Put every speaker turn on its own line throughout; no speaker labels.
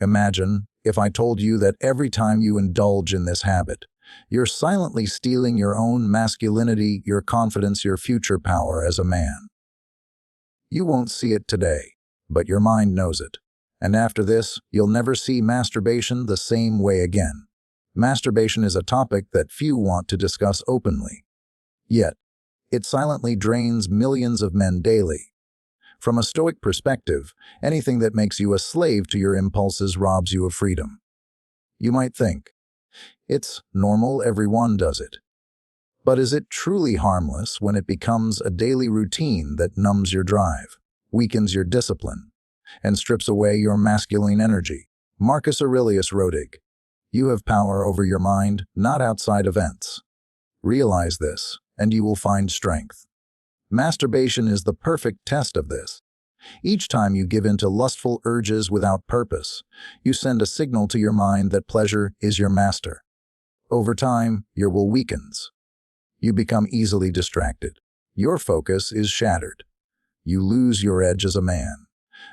Imagine if I told you that every time you indulge in this habit, you're silently stealing your own masculinity, your confidence, your future power as a man. You won't see it today, but your mind knows it. And after this, you'll never see masturbation the same way again. Masturbation is a topic that few want to discuss openly. Yet, it silently drains millions of men daily. From a Stoic perspective, anything that makes you a slave to your impulses robs you of freedom. You might think, it's normal, everyone does it. But is it truly harmless when it becomes a daily routine that numbs your drive, weakens your discipline, and strips away your masculine energy? Marcus Aurelius wrote, "You have power over your mind, not outside events. Realize this, and you will find strength." Masturbation is the perfect test of this. Each time you give in to lustful urges without purpose, you send a signal to your mind that pleasure is your master. Over time, your will weakens. You become easily distracted. Your focus is shattered. You lose your edge as a man.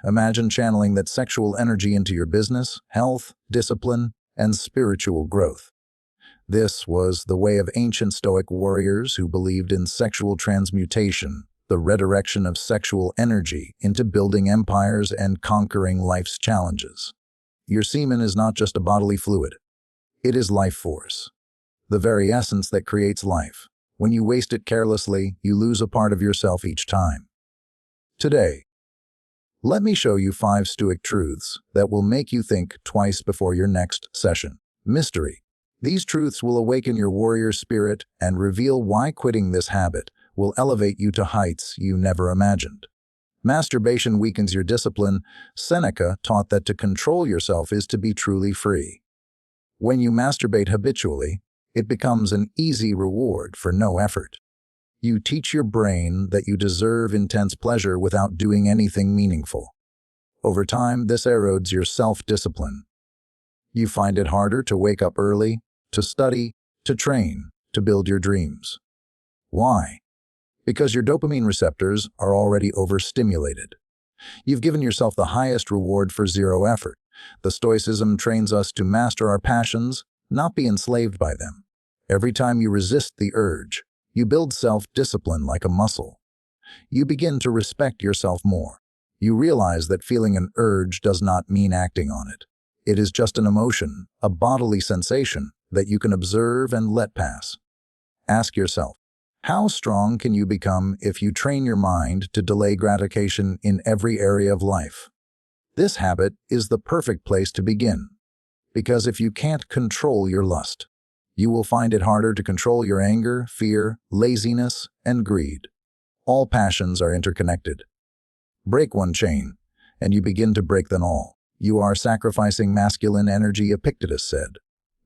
Imagine channeling that sexual energy into your business, health, discipline, and spiritual growth. This was the way of ancient Stoic warriors who believed in sexual transmutation, the redirection of sexual energy into building empires and conquering life's challenges. Your semen is not just a bodily fluid. It is life force, the very essence that creates life. When you waste it carelessly, you lose a part of yourself each time. Today, let me show you 5 Stoic truths that will make you think twice before your next session. Mystery. These truths will awaken your warrior spirit and reveal why quitting this habit will elevate you to heights you never imagined. Masturbation weakens your discipline. Seneca taught that to control yourself is to be truly free. When you masturbate habitually, it becomes an easy reward for no effort. You teach your brain that you deserve intense pleasure without doing anything meaningful. Over time, this erodes your self-discipline. You find it harder to wake up early, to study, to train, to build your dreams. Why? Because your dopamine receptors are already overstimulated. You've given yourself the highest reward for zero effort. The Stoicism trains us to master our passions, not be enslaved by them. Every time you resist the urge, you build self-discipline like a muscle. You begin to respect yourself more. You realize that feeling an urge does not mean acting on it. It is just an emotion, a bodily sensation that you can observe and let pass. Ask yourself, how strong can you become if you train your mind to delay gratification in every area of life? This habit is the perfect place to begin, because if you can't control your lust, you will find it harder to control your anger, fear, laziness, and greed. All passions are interconnected. Break one chain, and you begin to break them all. You are sacrificing masculine energy, Epictetus said.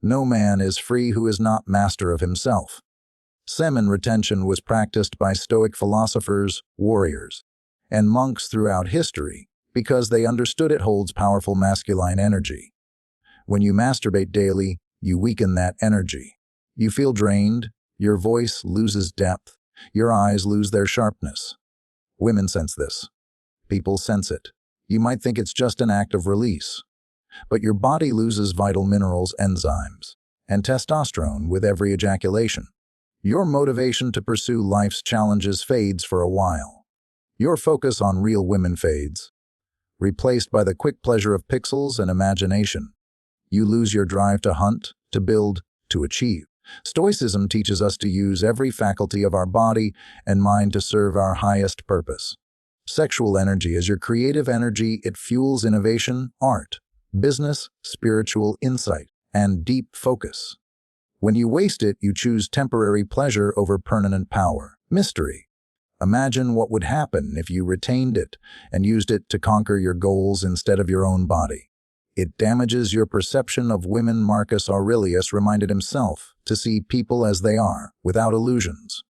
No man is free who is not master of himself. Semen retention was practiced by Stoic philosophers, warriors, and monks throughout history because they understood it holds powerful masculine energy. When you masturbate daily, you weaken that energy. You feel drained, your voice loses depth, your eyes lose their sharpness. Women sense this. People sense it. You might think it's just an act of release, but your body loses vital minerals, enzymes, and testosterone with every ejaculation. Your motivation to pursue life's challenges fades for a while. Your focus on real women fades, replaced by the quick pleasure of pixels and imagination. You lose your drive to hunt, to build, to achieve. Stoicism teaches us to use every faculty of our body and mind to serve our highest purpose. Sexual energy is your creative energy. It fuels innovation, art, business, spiritual insight, and deep focus. When you waste it, you choose temporary pleasure over permanent power. Mystery. Imagine what would happen if you retained it and used it to conquer your goals instead of your own body. It damages your perception of women. Marcus Aurelius reminded himself to see people as they are, without illusions.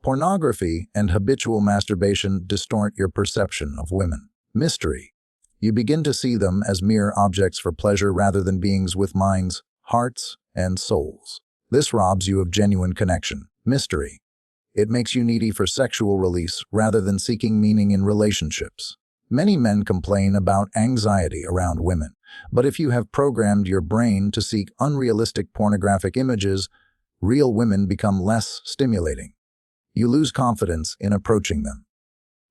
Pornography and habitual masturbation distort your perception of women. Mystery. You begin to see them as mere objects for pleasure rather than beings with minds, hearts, and souls. This robs you of genuine connection. Mystery. It makes you needy for sexual release rather than seeking meaning in relationships. Many men complain about anxiety around women, but if you have programmed your brain to seek unrealistic pornographic images, real women become less stimulating. You lose confidence in approaching them.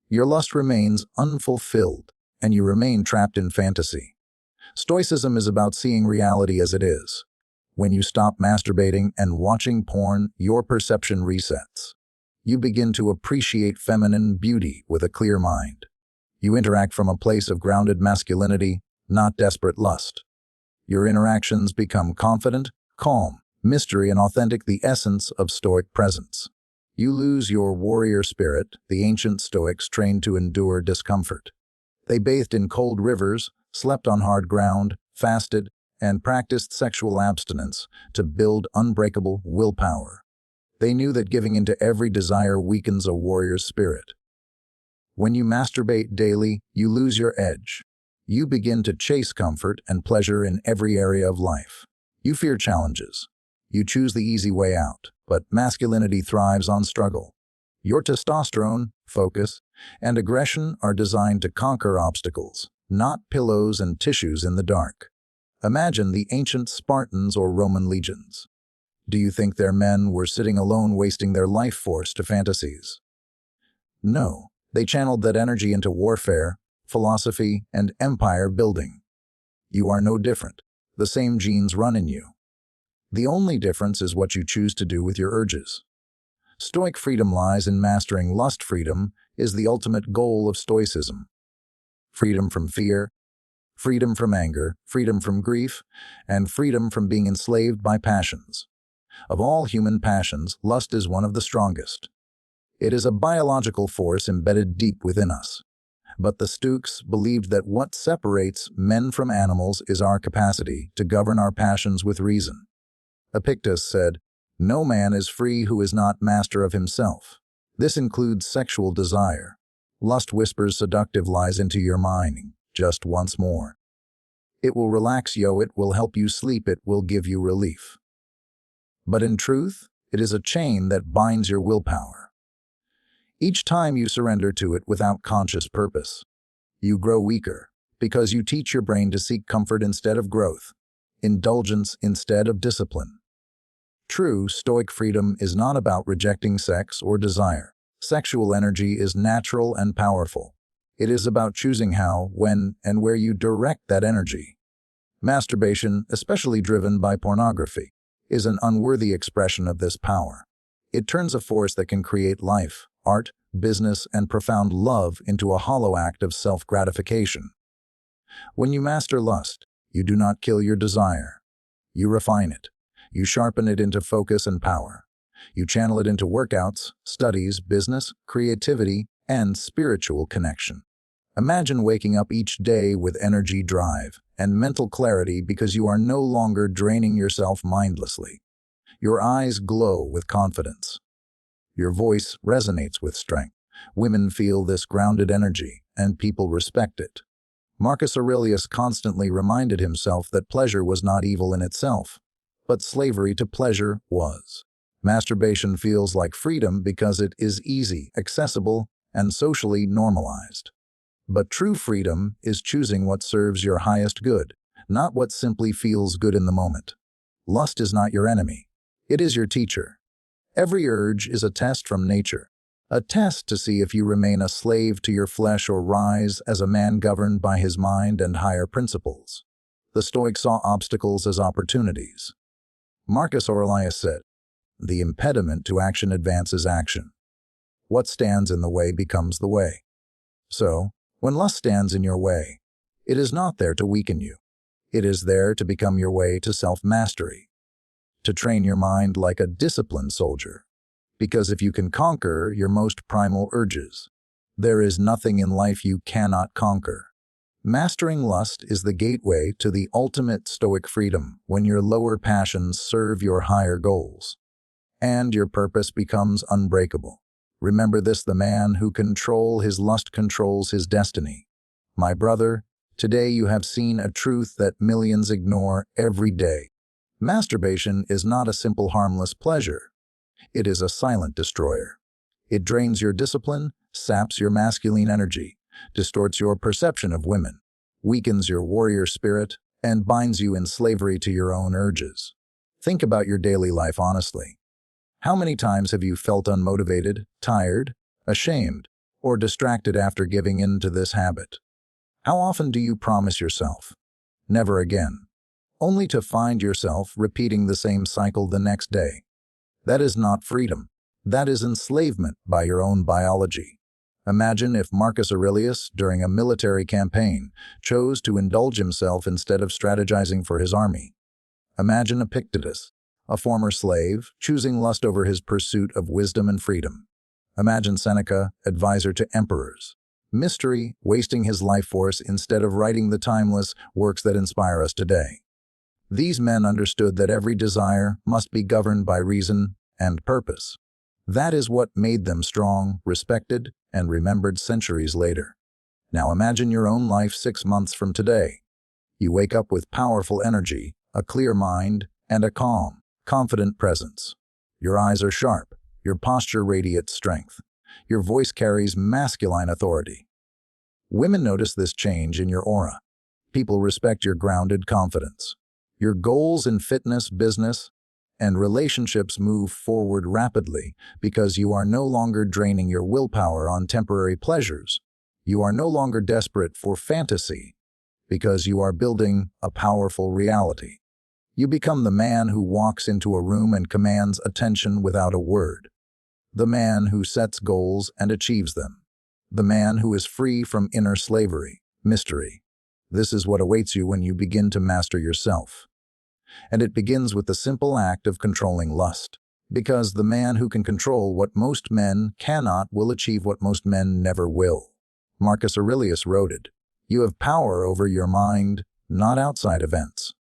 Your lust remains unfulfilled, and you remain trapped in fantasy. Stoicism is about seeing reality as it is. When you stop masturbating and watching porn, your perception resets. You begin to appreciate feminine beauty with a clear mind. You interact from a place of grounded masculinity, not desperate lust. Your interactions become confident, calm, mystery, and authentic, the essence of Stoic presence. You lose your warrior spirit. The ancient Stoics trained to endure discomfort. They bathed in cold rivers, slept on hard ground, fasted, and practiced sexual abstinence to build unbreakable willpower. They knew that giving into every desire weakens a warrior's spirit. When you masturbate daily, you lose your edge. You begin to chase comfort and pleasure in every area of life. You fear challenges. You choose the easy way out, but masculinity thrives on struggle. Your testosterone, focus, and aggression are designed to conquer obstacles, not pillows and tissues in the dark. Imagine the ancient Spartans or Roman legions. Do you think their men were sitting alone wasting their life force to fantasies? No, they channeled that energy into warfare, philosophy, and empire building. You are no different. The same genes run in you. The only difference is what you choose to do with your urges. Stoic freedom lies in mastering lust. Freedom is the ultimate goal of Stoicism. Freedom from fear, freedom from anger, freedom from grief, and freedom from being enslaved by passions. Of all human passions, lust is one of the strongest. It is a biological force embedded deep within us. But the Stoics believed that what separates men from animals is our capacity to govern our passions with reason. Epictetus said, "No man is free who is not master of himself." This includes sexual desire. Lust whispers seductive lies into your mind, just once more. It will relax you, it will help you sleep, it will give you relief. But in truth, it is a chain that binds your willpower. Each time you surrender to it without conscious purpose, you grow weaker because you teach your brain to seek comfort instead of growth, indulgence instead of discipline. True Stoic freedom is not about rejecting sex or desire. Sexual energy is natural and powerful. It is about choosing how, when, and where you direct that energy. Masturbation, especially driven by pornography, is an unworthy expression of this power. It turns a force that can create life, art, business, and profound love into a hollow act of self-gratification. When you master lust, you do not kill your desire. You refine it. You sharpen it into focus and power. You channel it into workouts, studies, business, creativity, and spiritual connection. Imagine waking up each day with energy, drive, and mental clarity because you are no longer draining yourself mindlessly. Your eyes glow with confidence. Your voice resonates with strength. Women feel this grounded energy, and people respect it. Marcus Aurelius constantly reminded himself that pleasure was not evil in itself, but slavery to pleasure was. Masturbation feels like freedom because it is easy, accessible, and socially normalized. But true freedom is choosing what serves your highest good, not what simply feels good in the moment. Lust is not your enemy. It is your teacher. Every urge is a test from nature, a test to see if you remain a slave to your flesh or rise as a man governed by his mind and higher principles. The Stoics saw obstacles as opportunities. Marcus Aurelius said, "The impediment to action advances action. What stands in the way becomes the way." So, when lust stands in your way, it is not there to weaken you. It is there to become your way to self-mastery, to train your mind like a disciplined soldier. Because if you can conquer your most primal urges, there is nothing in life you cannot conquer. Mastering lust is the gateway to the ultimate Stoic freedom when your lower passions serve your higher goals, and your purpose becomes unbreakable. Remember this: the man who controls his lust controls his destiny. My brother, today you have seen a truth that millions ignore every day. Masturbation is not a simple harmless pleasure. It is a silent destroyer. It drains your discipline, saps your masculine energy, distorts your perception of women, weakens your warrior spirit, and binds you in slavery to your own urges. Think about your daily life honestly. How many times have you felt unmotivated, tired, ashamed, or distracted after giving in to this habit? How often do you promise yourself, "Never again," only to find yourself repeating the same cycle the next day? That is not freedom. That is enslavement by your own biology. Imagine if Marcus Aurelius, during a military campaign, chose to indulge himself instead of strategizing for his army. Imagine Epictetus, a former slave, choosing lust over his pursuit of wisdom and freedom. Imagine Seneca, advisor to emperors, mystery, wasting his life force instead of writing the timeless works that inspire us today. These men understood that every desire must be governed by reason and purpose. That is what made them strong, respected, and remembered centuries later. Now imagine your own life 6 months from today. You wake up with powerful energy, a clear mind, and a calm, confident presence. Your eyes are sharp, your posture radiates strength, your voice carries masculine authority. Women notice this change in your aura. People respect your grounded confidence. Your goals in fitness, business, and relationships move forward rapidly because you are no longer draining your willpower on temporary pleasures. You are no longer desperate for fantasy because you are building a powerful reality. You become the man who walks into a room and commands attention without a word. The man who sets goals and achieves them. The man who is free from inner slavery, mystery. This is what awaits you when you begin to master yourself. And it begins with the simple act of controlling lust. Because the man who can control what most men cannot will achieve what most men never will. Marcus Aurelius wrote it. You have power over your mind, not outside events.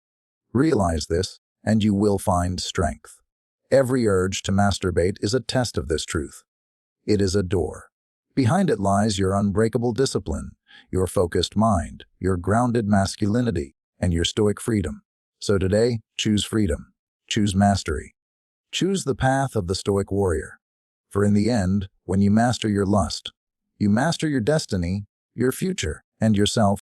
Realize this, and you will find strength. Every urge to masturbate is a test of this truth. It is a door. Behind it lies your unbreakable discipline, your focused mind, your grounded masculinity, and your stoic freedom. So today, choose freedom. Choose mastery. Choose the path of the stoic warrior. For in the end, when you master your lust, you master your destiny, your future, and yourself.